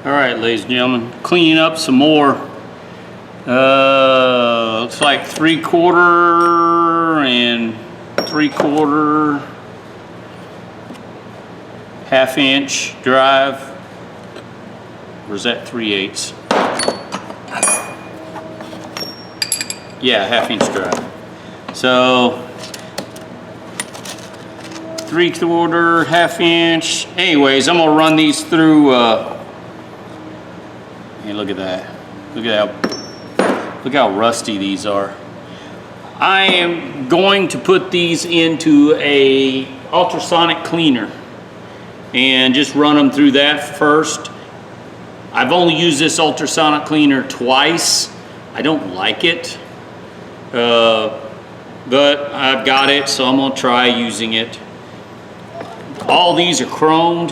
All right, ladies and gentlemen, cleaning up some more. Looks like 3/4 and 3/4 half-inch drive. Or is that 3/8? Yeah, half-inch drive. So 3/4, half-inch. Anyways, I'm gonna run these through. Hey, look at that. Look how rusty these are. I am going to put these into a ultrasonic cleaner and just run them through that first. I've only used this ultrasonic cleaner twice. I don't like it, but I've got it, so I'm gonna try using it. All these are chromed.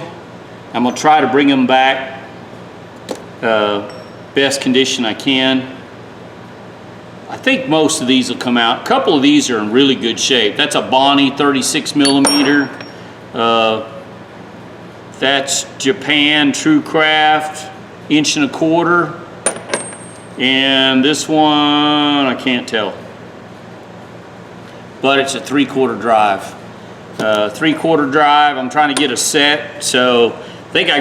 I'm gonna try to bring them back best condition I can. I think most of these will come out. A couple of these are in really good shape. That's a Bonnie 36 millimeter. That's Japan TrueCraft 1.25 inch. And this one, I can't tell. But it's a 3/4 drive. 3/4 drive, I'm trying to get a set. So I think I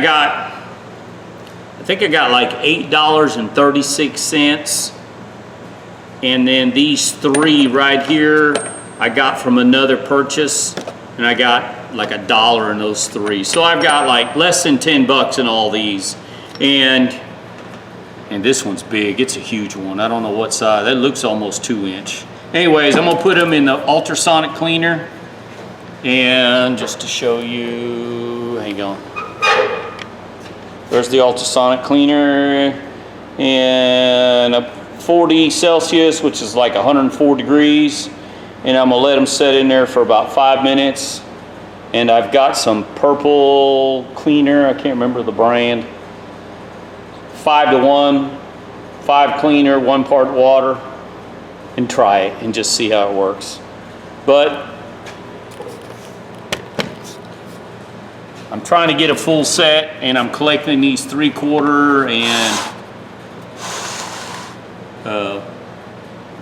got like $8.36. And then these three right here, I got from another purchase, and I got like $1 in those three. So I've got like less than 10 bucks in all these. And this one's big, it's a huge one. I don't know what size, that looks almost 2-inch. Anyways, I'm gonna put them in the ultrasonic cleaner. And just to show you, hang on. There's the ultrasonic cleaner, and a 40 Celsius, which is like 104 degrees. And I'm gonna let them set in there for about 5 minutes. And I've got some purple cleaner, I can't remember the brand. 5-to-1, 5 cleaner, 1 part water. And try it and just see how it works. But I'm trying to get a full set, and I'm collecting these 3/4 and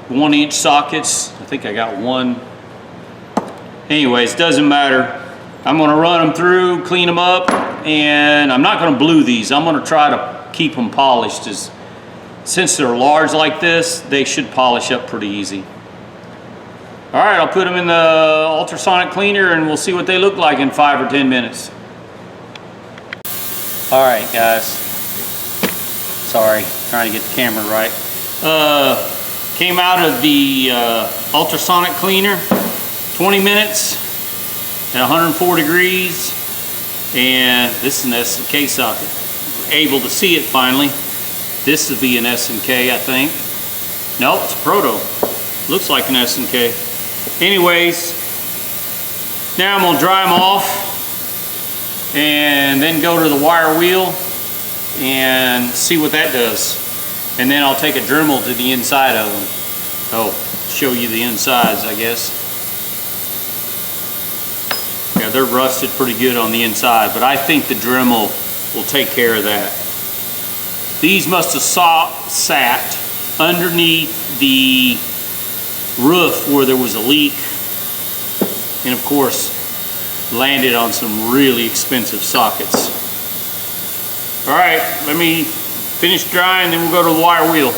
1-inch sockets. I think I got one. Anyways, doesn't matter. I'm gonna run them through, clean them up, and I'm not gonna blue these. I'm gonna try to keep them polished. Since they're large like this, they should polish up pretty easy. All right, I'll put them in the ultrasonic cleaner, and we'll see what they look like in 5 or 10 minutes. All right, guys. Sorry, trying to get the camera right. Came out of the ultrasonic cleaner, 20 minutes at 104 degrees, and this is an S&K socket. Able to see it finally. This would be an S&K, I think. Nope, it's a Proto. Looks like an S&K. Anyways, now I'm gonna dry them off and then go to the wire wheel and see what that does. And then I'll take a Dremel to the inside of them. Oh, show you the insides, I guess. Yeah, they're rusted pretty good on the inside, but I think the Dremel will take care of that. These must have sat underneath the roof where there was a leak, and of course landed on some really expensive sockets. All right, let me finish drying, then we'll go to the wire wheel.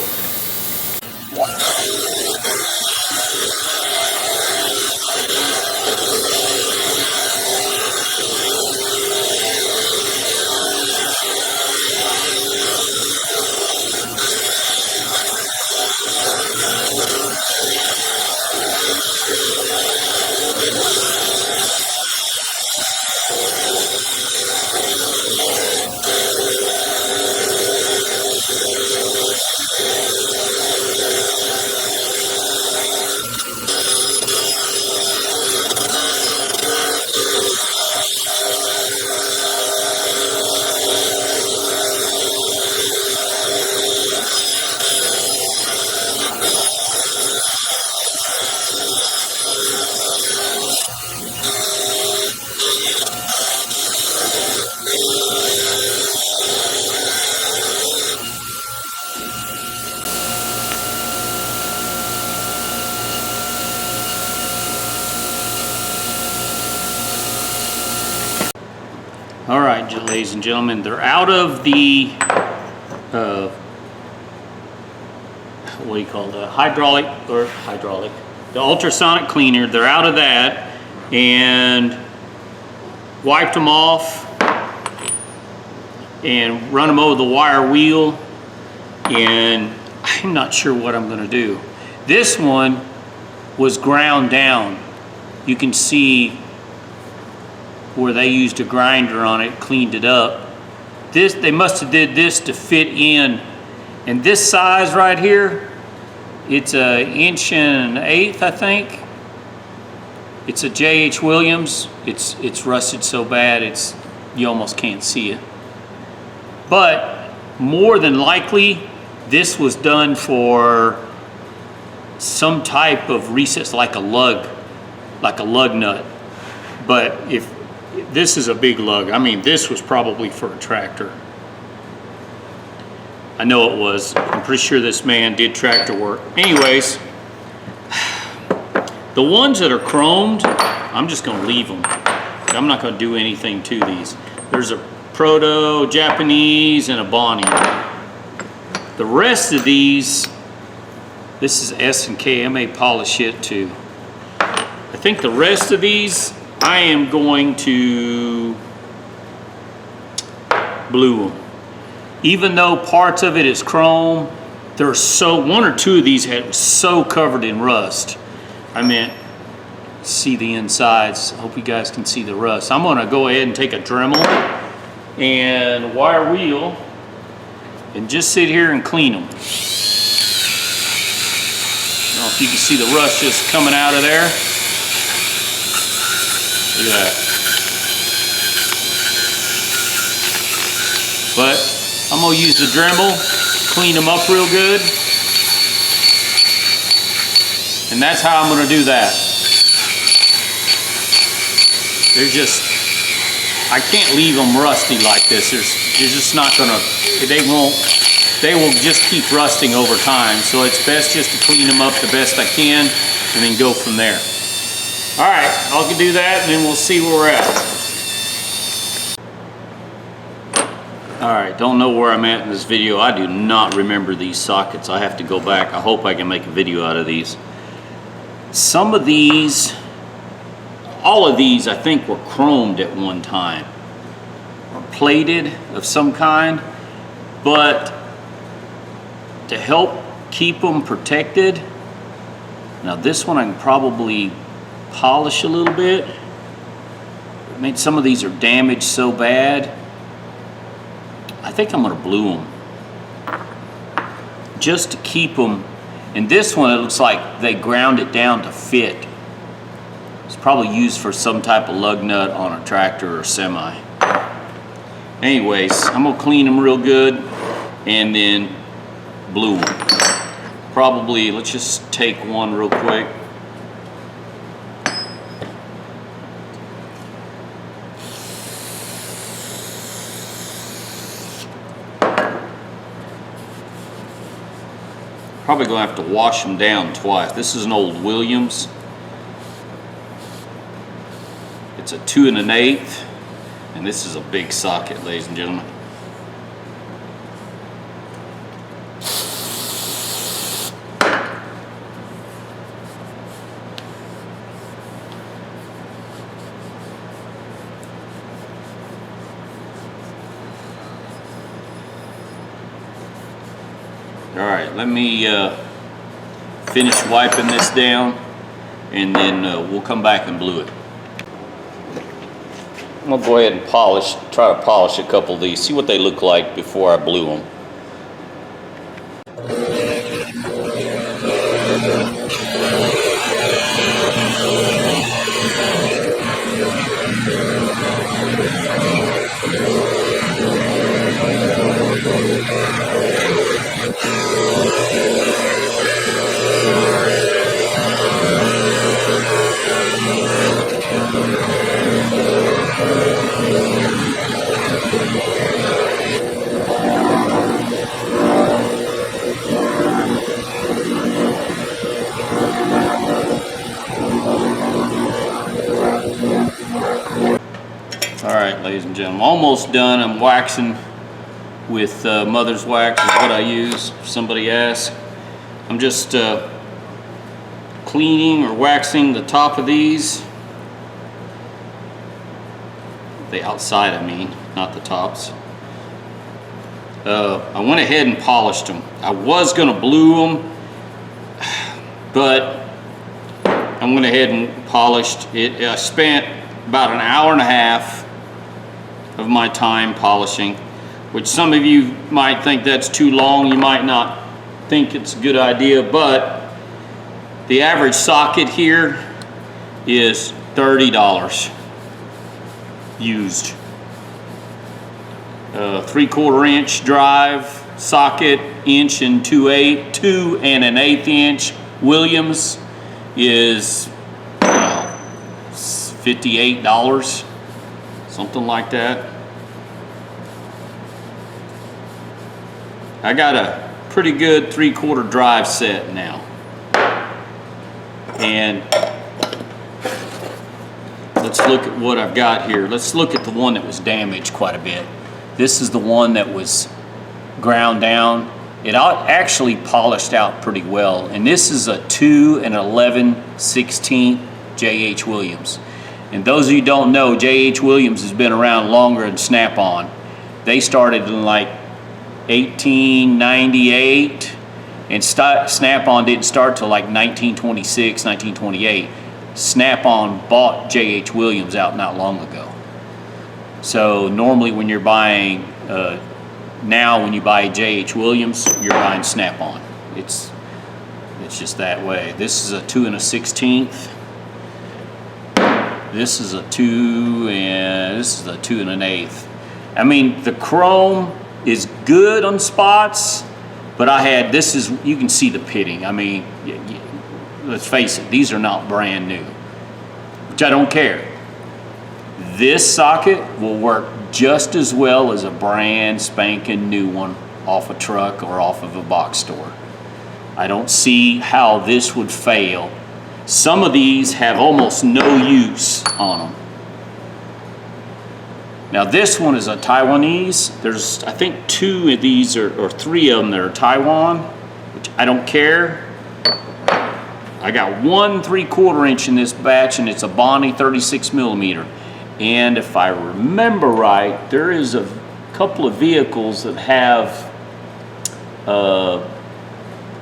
ladies and gentlemen. They're out of the, what do you call the the ultrasonic cleaner. They're out of that, and wiped them off and run them over the wire wheel, and I'm not sure what I'm going to do. This one was ground down. You can see where they used a grinder on it, cleaned it up. This, they must have did this to fit in. And this size right here, it's an 1 1/8, I think. It's a J.H. Williams. It's rusted so bad, you almost can't see it. But more than likely, this was done for some type of recess, like a lug nut. But if this is a big lug, I mean, this was probably for a tractor. I know it was. I'm pretty sure this man did tractor work. Anyways, the ones that are chromed, I'm just going to leave them. I'm not going to do anything to these. There's a Proto-Japanese and a Bonnie. The rest of these, this is S&K. I may polish it too. I think the rest of these, I am going to blue them. Even though parts of it is chrome, they're so, one or two of these had so covered in rust. I meant, see the insides. I hope you guys can see the rust. I'm gonna go ahead and take a Dremel and wire wheel and just sit here and clean them. I don't know if you can see the rust just coming out of there. Look at that. But I'm gonna use the Dremel, clean them up real good. And that's how I'm gonna do that. They're just, I can't leave them rusty like this. They're just not gonna, they will just keep rusting over time. So it's best just to clean them up the best I can and then go from there. All right, I'll do that and then we'll see where we're at. All right, don't know where I'm at in this video. I do not remember these sockets. I have to go back. I hope I can make a video out of these. Some of these, all of these I think were chromed at one time, or plated of some kind, but to help keep them protected, now this one I can probably polish a little bit. I mean, some of these are damaged so bad. I think I'm gonna blue them just to keep them. And this one, it looks like they ground it down to fit. It's probably used for some type of lug nut on a tractor or semi. Anyways, I'm gonna clean them real good and then blue them. Probably, let's just take one real quick. Probably gonna have to wash them down twice. This is an old Williams. It's a 2 1/8, and this is a big socket, ladies and gentlemen. All right, let me finish wiping this down and then we'll come back and blue it. I'm gonna go ahead and try to polish a couple of these, see what they look like before I blue them. All right, ladies and gentlemen, almost done. I'm waxing with Mother's Wax is what I use. If somebody asks, I'm just cleaning or waxing the top of these. The outside, I mean, not the tops. I went ahead and polished them. I was gonna blue them, but I went ahead and polished it. I spent about an hour and a half of my time polishing, which some of you might think that's too long. You might not think it's a good idea, but the average socket here is $30 used. 3/4 inch drive socket, inch and 2/8, 2 1/8 Williams is $58, something like that. I got a pretty good 3/4 drive set now. And let's look at what I've got here. Let's look at the one that was damaged quite a bit. This is the one that was ground down. It actually polished out pretty well. And this is a 2 11/16 J.H. Williams. And those of you who don't know, J.H. Williams has been around longer than Snap-on. They started in like 1898, and Snap-on didn't start till like 1926, 1928. Snap-on bought J.H. Williams out not long ago. So normally when you're buying, now when you buy J.H. Williams, you're buying Snap-on. It's just that way. This is a 2 1/16. This is a 2 and this is a 2 1/8. I mean, the chrome is good on spots, but this is, you can see the pitting. I mean, let's face it, these are not brand new, which I don't care. This socket will work just as well as a brand spanking new one off a truck or off of a box store. I don't see how this would fail. Some of these have almost no use on them. Now this one is a Taiwanese. There's, I think, 2 of these or 3 of them that are Taiwan, which I don't care. I got 1 3/4 inch in this batch, and it's a Bonnie 36mm. And if I remember right, there is a couple of vehicles that have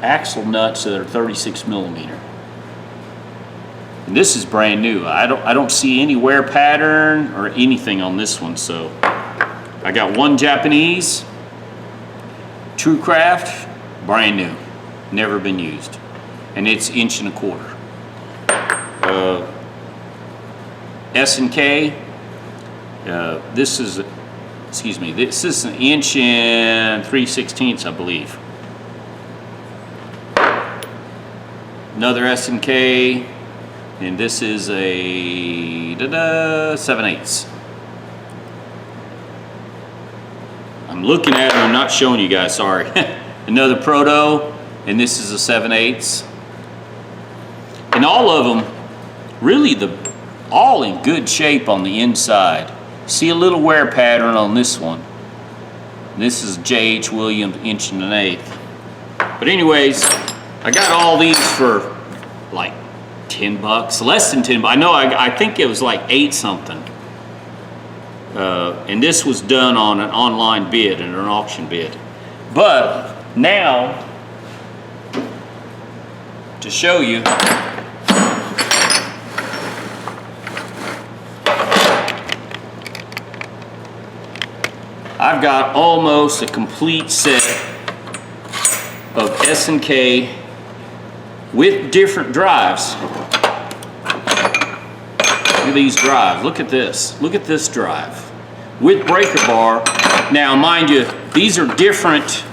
axle nuts that are 36mm. And this is brand new. I don't see any wear pattern or anything on this one. So I got 1 Japanese Truecraft, brand new, never been used, and it's 1 1/4. S&K. This is, excuse me, this is an 1 3/16, I believe. Another S&K. And this is a 7/8. I'm looking at it, I'm not showing you guys, sorry. Another Proto, and this is a 7/8. And all of them, really all in good shape on the inside. See a little wear pattern on this one. And this is J.H. Williams 1 1/8. But anyways, I got all these for like $10, less than 10. I know, I think it was like 8 something. And this was done on an online bid and an auction bid. But now, to show you, I've got almost a complete set of S&K with different drives. Look at these drives. Look at this. Look at this drive with breaker bar. Now, mind you, these are different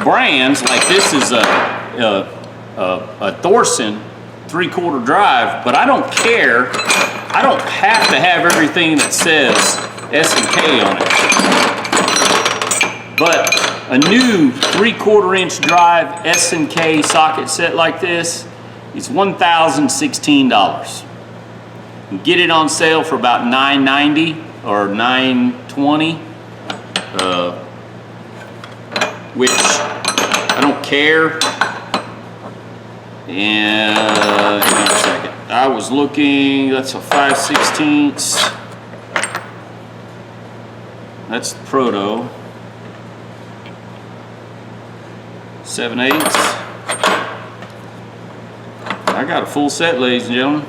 brands. Like this is a Thorson 3/4 drive, but I don't care. I don't have to have everything that says S&K on it. But a new 3/4 inch drive S&K socket set like this is $1,016. You get it on sale for about $9.90. or 920, which I don't care. And hang on a second. I was looking, that's a 5/16. That's the Proto. 7/8. I got a full set, ladies and gentlemen.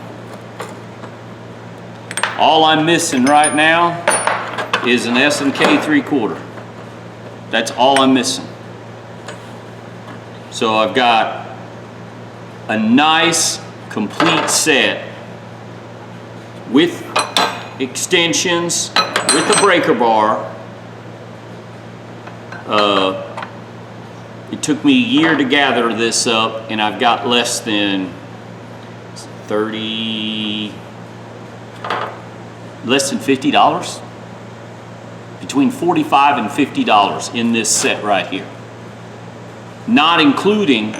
All I'm missing right now is an S&K 3/4. That's all I'm missing. So I've got a nice complete set with extensions, with the breaker bar. It took me a year to gather this up, and I've got less than $50, between $45 and $50 in this set right here, not including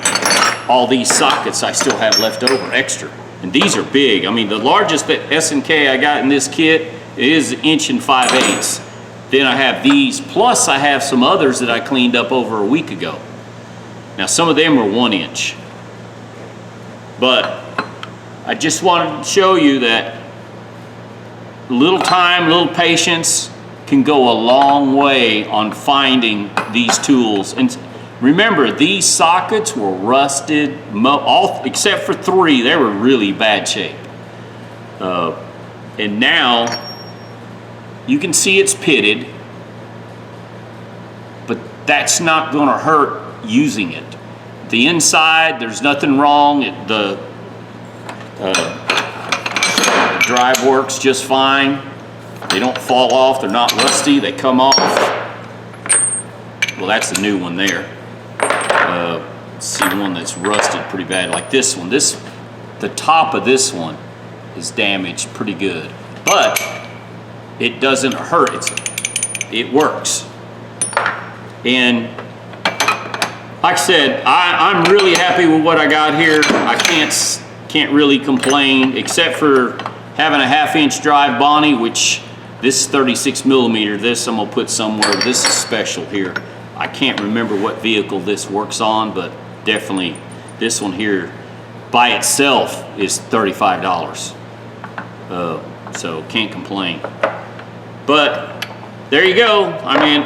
all these sockets I still have left over extra. And these are big. I mean, the largest S&K I got in this kit is 1 5/8 inches. Then I have these, plus I have some others that I cleaned up over a week ago. Now some of them are 1 inch. But I just wanted to show you that a little time, a little patience can go a long way on finding these tools. And remember, these sockets were rusted, all except for 3, they were really bad shape. And now you can see it's pitted, but that's not going to hurt using it. The inside, there's nothing wrong. The drive works just fine. They don't fall off. They're not rusty. They come off. Well, that's the new one there. See one that's rusted pretty bad, like this one. The top of this one is damaged pretty good, but it doesn't hurt. It works. And like I said, I'm really happy with what I got here. I can't really complain, except for having a 1/2 inch drive Bonnie, which this is 36 millimeter. This I'm gonna put somewhere. This is special here. I can't remember what vehicle this works on, but definitely this one here by itself is $35. So can't complain. But there you go. I mean,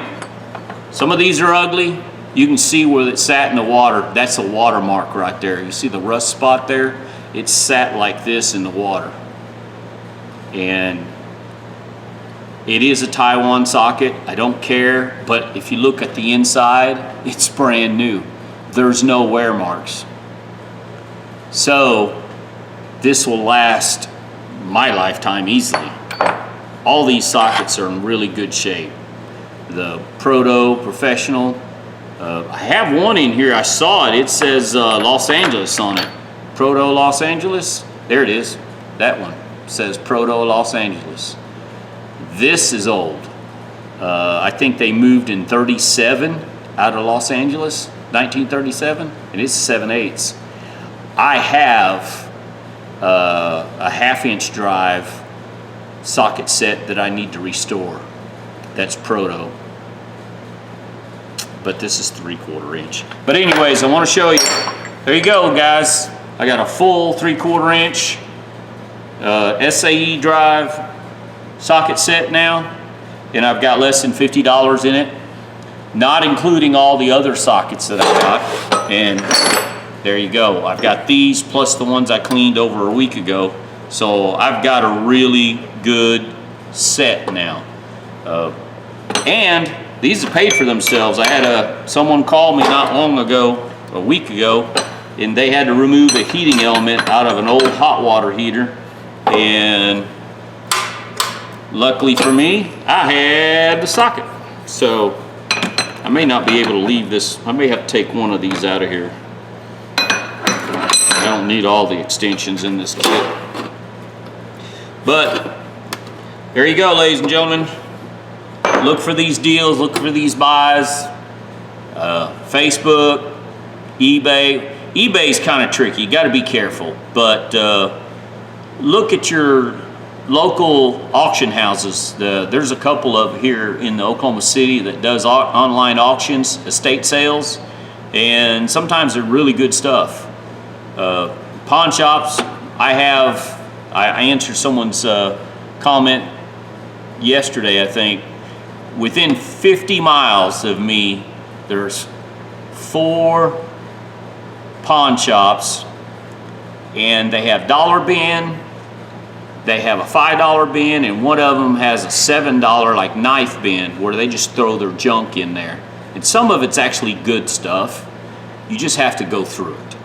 some of these are ugly. You can see where it sat in the water. That's a watermark right there. You see the rust spot there? It sat like this in the water. And it is a Taiwan socket. I don't care, but if you look at the inside, it's brand new. There's no wear marks. So this will last my lifetime easily. All these sockets are in really good shape. The Proto Professional, I have one in here, I saw it, it says Los Angeles on it. Proto Los Angeles, there it is, that one says Proto Los Angeles. This is old. I think they moved in 37 out of Los Angeles, 1937, and it's 7/8. I have a 1/2 inch drive socket set that I need to restore. That's Proto. But this is 3/4 inch. But anyways, I want to show you. There you go, guys. I got a full 3/4 inch SAE drive socket set now, and I've got less than $50 in it, not including all the other sockets that I got. And there you go. I've got these plus the ones I cleaned over a week ago. So I've got a really good set now. And these have paid for themselves. I had someone call me not long ago, a week ago, and they had to remove a heating element out of an old hot water heater. And luckily for me, I had the socket. So I may not be able to leave this. I may have to take one of these out of here. I don't need all the extensions in this kit. But there you go, ladies and gentlemen. Look for these deals, look for these buys. Facebook, eBay. eBay's kind of tricky, you gotta be careful. But look at your local auction houses. There's a couple of here in Oklahoma City that does online auctions, estate sales, and sometimes they're really good stuff. Pawn shops, I answered someone's comment yesterday, I think. Within 50 miles of me, there's 4 pawn shops, and they have dollar bin, they have a $5 bin, and one of them has a $7 like knife bin where they just throw their junk in there. And some of it's actually good stuff. You just have to go through it.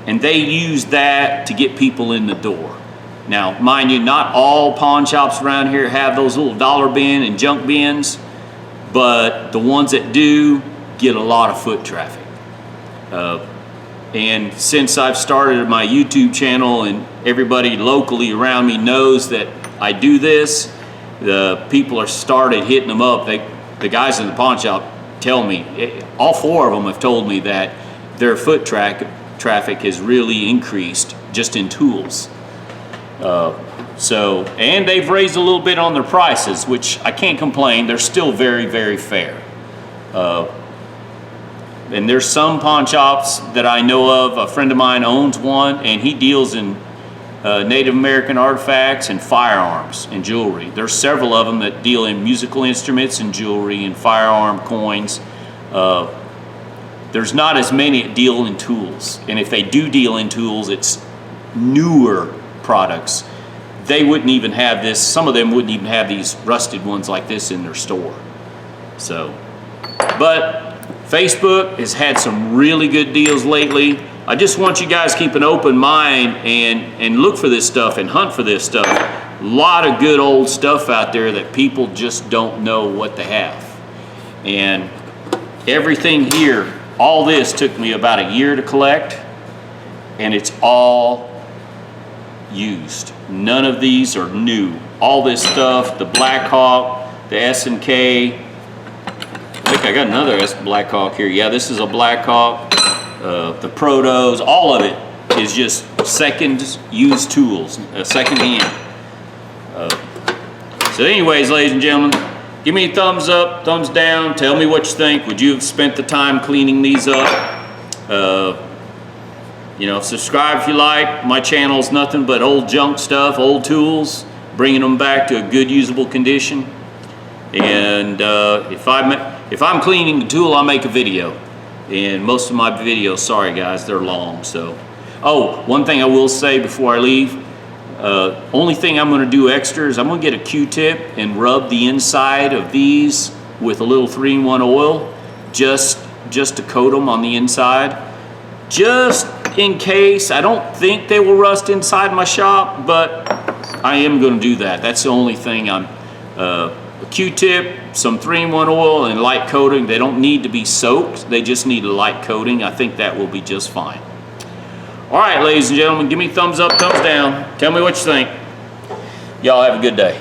And they use that to get people in the door. Now, mind you, not all pawn shops around here have those little dollar bin and junk bins, but the ones that do get a lot of foot traffic. And since I've started my YouTube channel and everybody locally around me knows that I do this, the people are started hitting them up. The guys in the pawn shop tell me, all 4 of them have told me that their foot traffic has really increased just in tools. And they've raised a little bit on their prices, which I can't complain. They're still very, very fair. And there's some pawn shops that I know of. A friend of mine owns one, and he deals in Native American artifacts and firearms and jewelry. There's several of them that deal in musical instruments and jewelry and firearm coins. There's not as many that deal in tools. And if they do deal in tools, it's newer products. They wouldn't even have this, some of them wouldn't even have these rusted ones like this in their store. So, but Facebook has had some really good deals lately. I just want you guys to keep an open mind and look for this stuff and hunt for this stuff. A lot of good old stuff out there that people just don't know what they have. And everything here, all this took me about a year to collect, and it's all used. None of these are new. All this stuff, the Blackhawk, the S&K. I think I got another Blackhawk here. Yeah, this is a Blackhawk. The Protos, all of it is just second used tools, second hand. So anyways, ladies and gentlemen, give me a thumbs up, thumbs down. Tell me what you think. Would you have spent the time cleaning these up? You know, subscribe if you like. My channel's nothing but old junk stuff, old tools, bringing them back to a good usable condition. And if I'm cleaning the tool, I'll make a video. And most of my videos, sorry guys, they're long. So, oh, one thing I will say before I leave. Only thing I'm going to do extra is I'm going to get a Q-tip and rub the inside of these with a little 3-in-1 oil, just to coat them on the inside, just in case. I don't think they will rust inside my shop, but I am going to do that. That's the only thing. A Q-tip, some 3-in-1 oil, and light coating. They don't need to be soaked. They just need a light coating. I think that will be just fine. All right, ladies and gentlemen, give me a thumbs up, thumbs down. Tell me what you think. Y'all have a good day.